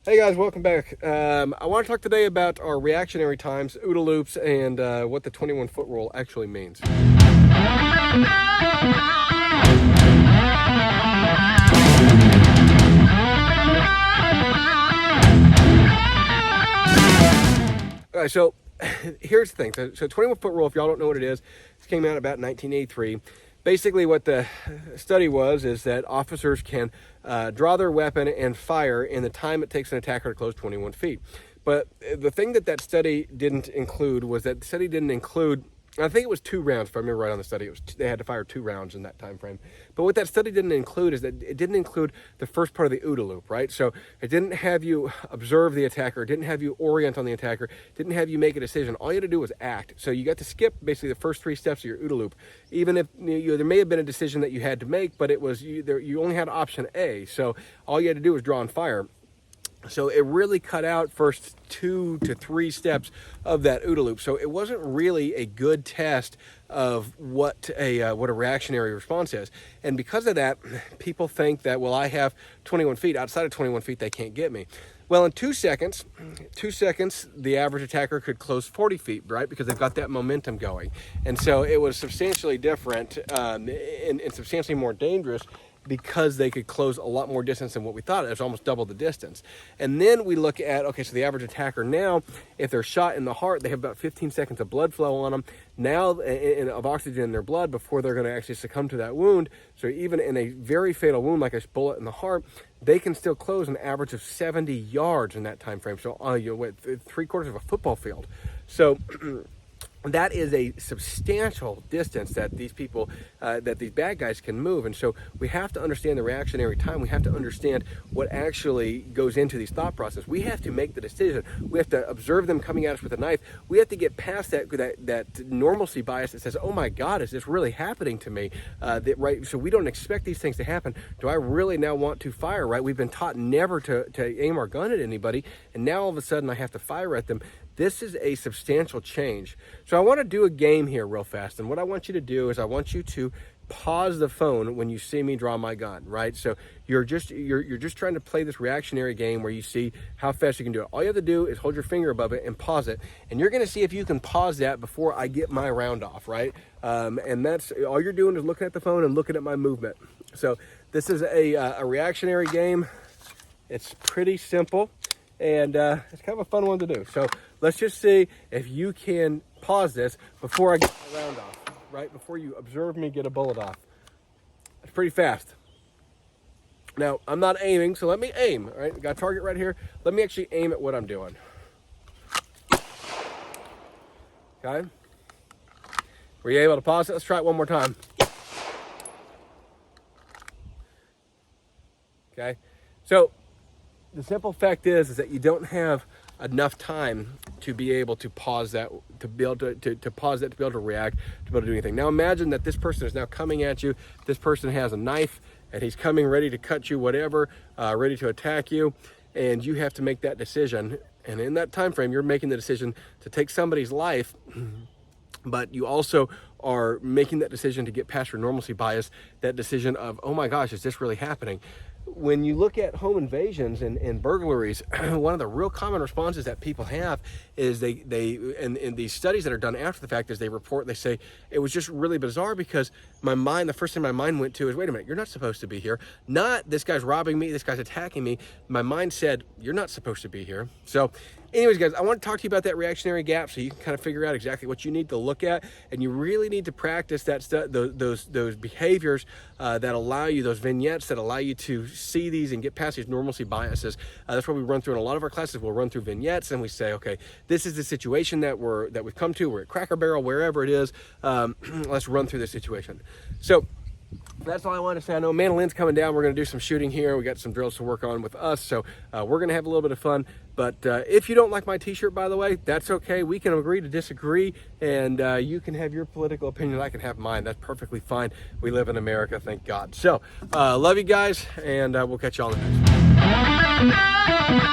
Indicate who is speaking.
Speaker 1: Hey guys, welcome back. I want to talk today about our reactionary times, OODA loops, and what the 21-foot rule actually means. All right, so here's the thing. So 21-foot rule, if y'all don't know what it is, this came out about 1983. Basically what the study was is that officers can draw their weapon and fire in the time it takes an attacker to close 21 feet. But the thing that study didn't include was that the study didn't include, I think it was 2 rounds, if I remember right on the study, they had to fire 2 rounds in that time frame. But what that study didn't include is that it didn't include the first part of the OODA loop, right? So it didn't have you observe the attacker, it didn't have you orient on the attacker, it didn't have you make a decision. All you had to do was act. So you got to skip basically the first 3 steps of your OODA loop. Even if there may have been a decision that you had to make, but it was you only had option A. So all you had to do was draw and fire. So it really cut out first 2 to 3 steps of that OODA loop. So it wasn't really a good test of what a reactionary response is. And because of that, people think that, well, I have 21 feet. Outside of 21 feet, they can't get me. Well, in 2 seconds, the average attacker could close 40 feet, right? Because they've got that momentum going. And so it was substantially different and substantially more dangerous, because they could close a lot more distance than what we thought. It was almost double the distance. And then we look at, okay, so the average attacker now, if they're shot in the heart, they have about 15 seconds of blood flow on them now, of oxygen in their blood before they're going to actually succumb to that wound. So even in a very fatal wound like a bullet in the heart, they can still close an average of 70 yards in that time frame. So 3/4 of a football field. So that is a substantial distance that these people, that these bad guys can move. And so we have to understand the reactionary time. We have to understand what actually goes into these thought process. We have to make the decision. We have to observe them coming at us with a knife. We have to get past that normalcy bias that says, oh my God, is this really happening to me? Right? So we don't expect these things to happen. Do I really now want to fire, right? We've been taught never to aim our gun at anybody, and now all of a sudden I have to fire at them. This is a substantial change. So I want to do a game here real fast. And what I want you to do is I want you to pause the phone when you see me draw my gun, right? So you're just trying to play this reactionary game where you see how fast you can do it. All you have to do is hold your finger above it and pause it. And you're going to see if you can pause that before I get my round off, right? And that's all you're doing is looking at the phone and looking at my movement. So this is a reactionary game. It's pretty simple. And it's kind of a fun one to do. So let's just see if you can pause this before I get my round off, right? Before you observe me get a bullet off. It's pretty fast. Now, I'm not aiming, so let me aim, all right? Got a target right here. Let me actually aim at what I'm doing. Okay? Were you able to pause it? Let's try it one more time. Okay? So the simple fact is that you don't have enough time to be able to pause that, to be able to pause that, to be able to react, to be able to do anything. Now imagine that this person is now coming at you. This person has a knife and he's coming ready to cut you, whatever, ready to attack you, and you have to make that decision. And in that time frame, you're making the decision to take somebody's life, but you also are making that decision to get past your normalcy bias, that decision of, oh my gosh, is this really happening? When you look at home invasions and burglaries, one of the real common responses that people have is in these studies that are done after the fact is they say, it was just really bizarre because the first thing my mind went to is, wait a minute, you're not supposed to be here. Not this guy's robbing me, this guy's attacking me. My mind said, you're not supposed to be here. So anyways, guys, I want to talk to you about that reactionary gap so you can kind of figure out exactly what you need to look at, and you really need to practice those behaviors that allow you, those vignettes that allow you to see these and get past these normalcy biases. That's what we run through in a lot of our classes. We'll run through vignettes and we say, okay, this is the situation that we've come to. We're at Cracker Barrel, wherever it is. Let's run through this situation. So that's all I want to say. I know Mandolin's coming down. We're going to do some shooting here. We got some drills to work on with us. So we're going to have a little bit of fun. But if you don't like my t-shirt, by the way, that's okay. We can agree to disagree, and you can have your political opinion. I can have mine. That's perfectly fine. We live in America, thank God. So love you guys, and we'll catch you all in the next one.